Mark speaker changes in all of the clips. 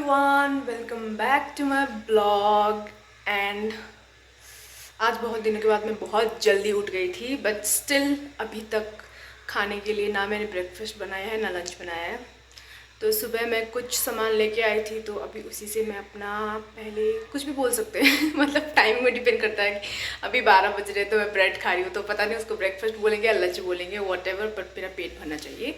Speaker 1: Everyone, welcome back to my blog. And आज बहुत दिनों के बाद मैं बहुत जल्दी उठ गई थी, बट स्टिल अभी तक खाने के लिए ना मैंने ब्रेकफास्ट बनाया है ना लंच बनाया है। तो सुबह मैं कुछ सामान लेके आई थी, तो अभी उसी से मैं अपना पहले कुछ भी बोल सकते हैं मतलब टाइम में डिपेंड करता है कि अभी 12 बज रहे तो मैं ब्रेड खा रही हूँ, तो पता नहीं उसको ब्रेकफास्ट बोलेंगे या लंच बोलेंगे, वॉट एवर, बट मेरा पेट भरना चाहिए।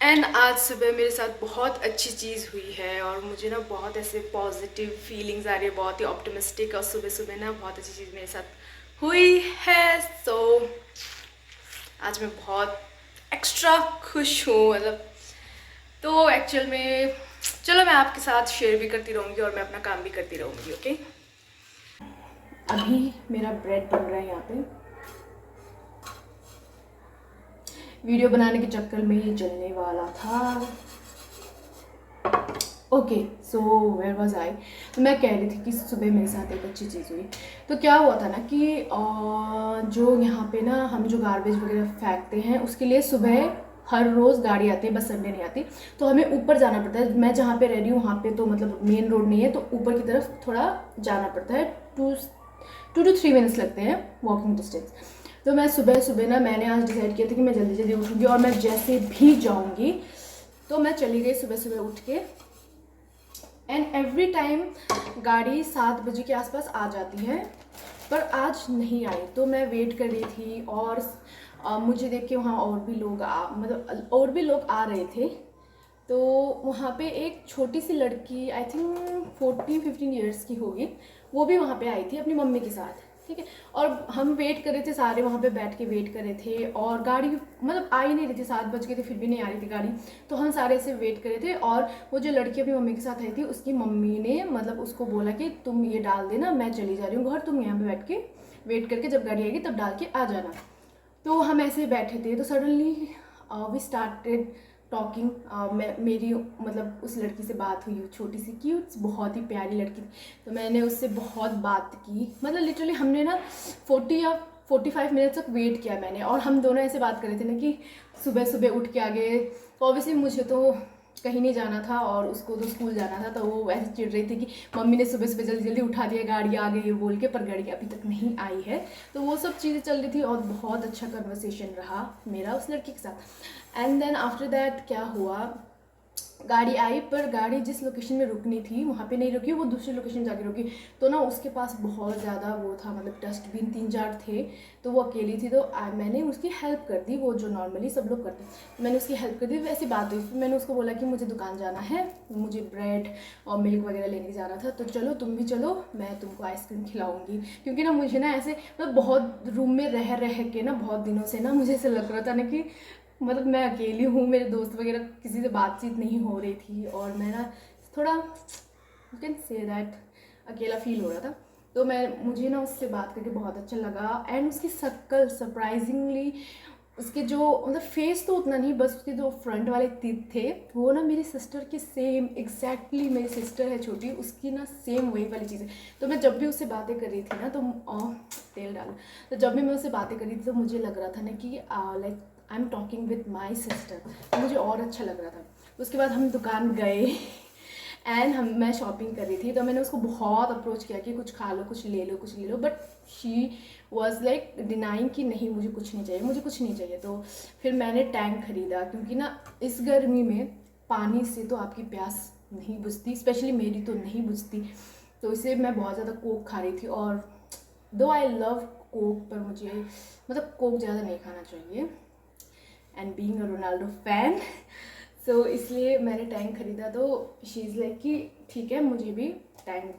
Speaker 1: एंड आज सुबह मेरे साथ बहुत अच्छी चीज़ हुई है और मुझे ना बहुत ऐसे पॉजिटिव फीलिंग्स आ रही है, बहुत ही ऑप्टिमिस्टिक। और सुबह सुबह ना बहुत अच्छी चीज़ मेरे साथ हुई है। सो आज मैं बहुत एक्स्ट्रा खुश हूँ, मतलब तो एक्चुअल में चलो मैं आपके साथ शेयर भी करती रहूँगी और मैं अपना काम भी करती रहूँगी। ओके, अभी मेरा ब्रेड बन रहा है यहाँ पे। वीडियो बनाने के चक्कर में ये जलने वाला था। Okay, so where was I. तो मैं कह रही थी कि सुबह मेरे साथ एक अच्छी चीज़ हुई। तो क्या हुआ था ना कि जो यहाँ पे ना हम जो गार्बेज वगैरह फेंकते हैं उसके लिए सुबह हर रोज़ गाड़ी आती है, बस संडे नहीं आती। तो हमें ऊपर जाना पड़ता है। मैं जहाँ पे रह रही हूँ वहाँ पे तो मतलब मेन रोड नहीं है, तो ऊपर की तरफ थोड़ा जाना पड़ता है। 2 to 3 मिनट्स लगते हैं वॉकिंग डिस्टेंस। तो मैं सुबह सुबह ना मैंने आज डिसाइड किया था कि मैं जल्दी जल्दी उठूँगी और मैं जैसे भी जाऊँगी। तो मैं चली गई सुबह सुबह उठ के। एंड एवरी टाइम गाड़ी 7 बजे के आसपास आ जाती है, पर आज नहीं आई। तो मैं वेट कर रही थी और मुझे देख के वहाँ और भी लोग और भी लोग आ रहे थे। तो वहाँ पे एक छोटी सी लड़की, आई थिंक 14-15 ईयर्स की होगी, वो भी वहाँ पे आई थी अपनी मम्मी के साथ। ठीक है, और हम वेट कर रहे थे, सारे वहाँ पे बैठ के वेट कर रहे थे और गाड़ी मतलब आ ही नहीं रही थी। 7 बज गए थे फिर भी नहीं आ रही थी गाड़ी। तो हम सारे ऐसे वेट कर रहे थे और वो जो लड़की अपनी मम्मी के साथ आई थी उसकी मम्मी ने मतलब उसको बोला कि तुम ये डाल देना, मैं चली जा रही हूँ घर, तुम यहाँ पे बैठ के वेट करके जब गाड़ी आएगी तब डाल के आ जाना। तो हम ऐसे बैठे थे, तो सडनली वी स्टार्टेड टॉकिंग। मेरी मतलब उस लड़की से बात हुई, छोटी सी क्यूट, बहुत ही प्यारी लड़की थी। तो मैंने उससे बहुत बात की, मतलब लिटरली हमने ना 40 या 45 मिनट तक वेट किया मैंने। और हम दोनों ऐसे बात कर रहे थे ना कि सुबह सुबह उठ के आ गए। तो ऑब्वियसली मुझे तो कहीं नहीं जाना था और उसको तो स्कूल जाना था। तो वो ऐसे चिढ़ रही थी कि मम्मी ने सुबह सुबह जल्दी जल्दी उठा दिया, गाड़ी आ गई है बोल के, पर गाड़ी अभी तक नहीं आई है। तो वो सब चीज़ें चल रही थी और बहुत अच्छा कन्वर्सेशन रहा मेरा उस लड़की के साथ। एंड देन आफ्टर दैट क्या हुआ, गाड़ी आई, पर गाड़ी जिस लोकेशन में रुकनी थी वहाँ पे नहीं रुकी, वो दूसरी लोकेशन जाके रुकी। तो ना उसके पास बहुत ज़्यादा वो था, मतलब डस्टबिन 3-4 थे। तो वो अकेली थी, तो मैंने उसकी हेल्प कर दी, वो जो नॉर्मली सब लोग करते हैं। मैंने उसकी हेल्प कर दी, वैसी बात हुई। फिर मैंने उसको बोला कि मुझे दुकान जाना है, मुझे ब्रेड और मिल्क वगैरह लेने जाना था, तो चलो तुम भी चलो, मैं तुमको आइसक्रीम खिलाऊंगी। क्योंकि ना मुझे ना ऐसे मतलब बहुत रूम में रह के ना बहुत दिनों से ना मुझे ऐसा लग रहा था ना कि मतलब मैं अकेली हूँ, मेरे दोस्त वगैरह किसी से बातचीत नहीं हो रही थी और मैं ना थोड़ा यू कैन से दैट अकेला फील हो रहा था। तो मुझे ना उससे बात करके बहुत अच्छा लगा। एंड उसकी शक्ल सरप्राइजिंगली, उसके जो मतलब फेस तो उतना नहीं, बस उसके जो फ्रंट वाले टीथ थे वो ना मेरी सिस्टर के सेम, एग्जैक्टली मेरी सिस्टर है छोटी, उसकी ना सेम वही वाली चीज़ है। तो मैं जब भी उससे बातें कर रही थी ना तो तेल डाला, तो जब भी मैं उससे बातें कर रही थी तो मुझे लग रहा था ना कि like I am talking with my sister. तो मुझे और अच्छा लग रहा था। उसके बाद हम दुकान गए एंड मैं शॉपिंग कर रही थी। तो मैंने उसको बहुत अप्रोच किया कि कुछ खा लो, कुछ ले लो, कुछ ले लो, but she was like denying कि नहीं मुझे कुछ नहीं चाहिए, मुझे कुछ नहीं चाहिए। तो फिर मैंने टैंक खरीदा, क्योंकि ना इस गर्मी में पानी से तो आपकी प्यास नहीं बुझती, स्पेशली मेरी तो नहीं बुझती। तो इसे मैं बहुत ज़्यादा कोक खा रही थी। और दो आई लव कोक, पर मुझे मतलब कोक ज़्यादा नहीं खाना चाहिए, and being a Ronaldo fan, so इसलिए मैंने टैंक खरीदा। तो शी इज़ लाइक कि ठीक है, मुझे भी टैंक,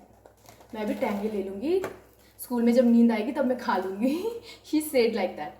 Speaker 1: मैं भी टैंक ही ले लूँगी, स्कूल में जब नींद आएगी तब मैं खा लूँगी। She said like that.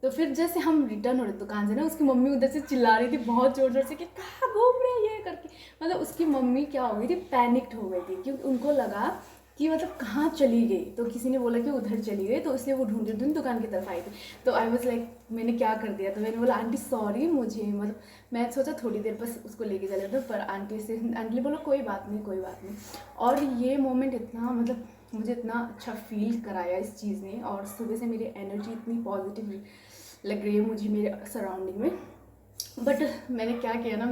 Speaker 1: तो फिर जैसे हम रिटर्न हो रहे दुकान से ना, उसकी मम्मी उधर से चिल्ला रही थी बहुत ज़ोर ज़ोर से कि कहाँ घूम रहे हैं ये करके। मतलब उसकी मम्मी क्या हो गई थी, पैनिक्ड हो गई थी, क्योंकि उनको लगा कि मतलब कहाँ चली गई। तो किसी ने बोला कि उधर चली गई, तो इसलिए वो ढूंढ ढूंढ दुकान की तरफ आई थी। तो आई वॉज लाइक मैंने क्या कर दिया। तो मैंने बोला आंटी सॉरी, मुझे मतलब मैं सोचा थोड़ी देर बस उसको लेके चले थे, पर आंटी ने बोला कोई बात नहीं, कोई बात नहीं। और ये मोमेंट इतना मतलब मुझे इतना अच्छा फील कराया इस चीज़ ने। और सुबह से मेरी एनर्जी इतनी पॉजिटिव लग रही है मुझे मेरे सराउंडिंग में। बट मैंने क्या किया ना,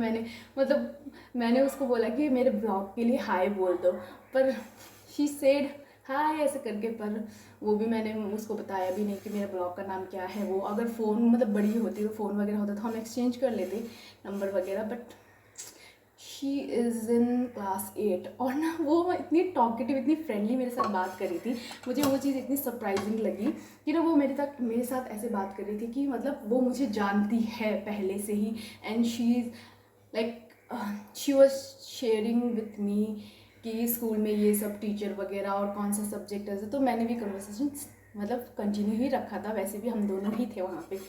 Speaker 1: मैंने उसको बोला कि मेरे ब्लॉग के लिए हाय बोल दो, पर शी सेड हाय ऐसे करके, पर वो भी मैंने उसको बताया भी नहीं कि मेरे ब्लॉग का नाम क्या है। वो अगर फ़ोन बड़ी होती तो फ़ोन वगैरह होता तो हम एक्सचेंज कर लेते नंबर वगैरह, but she is in class 8 और ना वो इतनी टॉकेटिव, इतनी फ्रेंडली मेरे साथ बात कर रही थी। मुझे वो चीज़ इतनी सरप्राइजिंग लगी कि ना वो मेरे साथ ऐसे बात कर रही थी कि मतलब वो मुझे जानती है पहले से ही, and she is like she was sharing with me कि स्कूल में ये सब टीचर वगैरह और कौन सा सब्जेक्ट है। तो मैंने भी कन्वर्सेशन कंटिन्यू ही रखा था, वैसे भी हम दोनों ही थे वहाँ पे।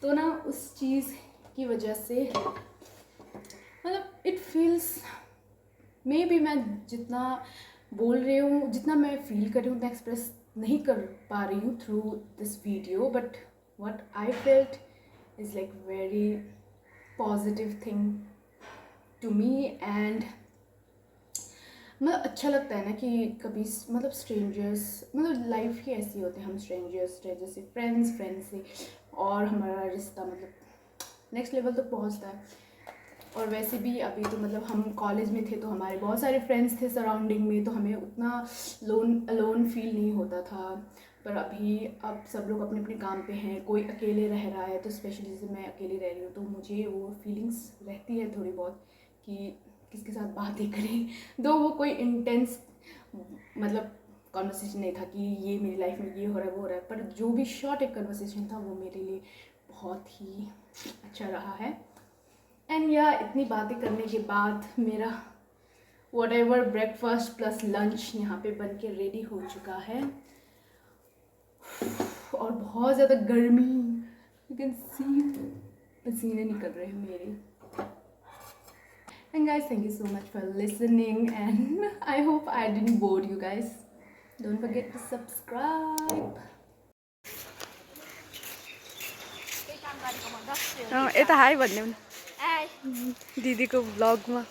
Speaker 1: तो ना उस चीज़ की वजह से इट फील्स, मे बी मैं जितना बोल रही हूँ, जितना मैं फील कर रही हूँ, उतना एक्सप्रेस नहीं कर पा रही हूँ through this video, but what I felt is like very positive thing to me. And अच्छा लगता है ना कि कभी स्ट्रेंजर्स, लाइफ ही ऐसी होती है, हम स्ट्रेंजर्स से फ्रेंड्स से, और हमारा रिश्ता नेक्स्ट लेवल तक पहुँचता है। और वैसे भी अभी तो हम कॉलेज में थे तो हमारे बहुत सारे फ्रेंड्स थे सराउंडिंग में, तो हमें उतना अलोन फील नहीं होता था। पर अब सब लोग अपने अपने काम पे हैं, कोई अकेले रह रहा है, तो स्पेशली जैसे मैं अकेले रह रही हूँ तो मुझे वो फीलिंग्स रहती है थोड़ी बहुत कि किसके साथ बातें करें। दो वो कोई इंटेंस कॉन्वर्सेशन नहीं था कि ये मेरी लाइफ में ये हो रहा है वो हो रहा है, पर जो भी शॉर्ट एक कन्वर्सेशन था वो मेरे लिए बहुत ही अच्छा रहा है। एंड इतनी बातें करने के बाद मेरा व्हाटएवर ब्रेकफास्ट प्लस लंच यहाँ पे बन के रेडी हो चुका है, और बहुत ज़्यादा गर्मी, यू कैन सी पसीने निकल रहे हैं मेरे। And guys, thank you so much for listening, and I hope I didn't bore you guys. Don't forget to subscribe.
Speaker 2: यता हाई भन्ने दिदीको ब्लगमा।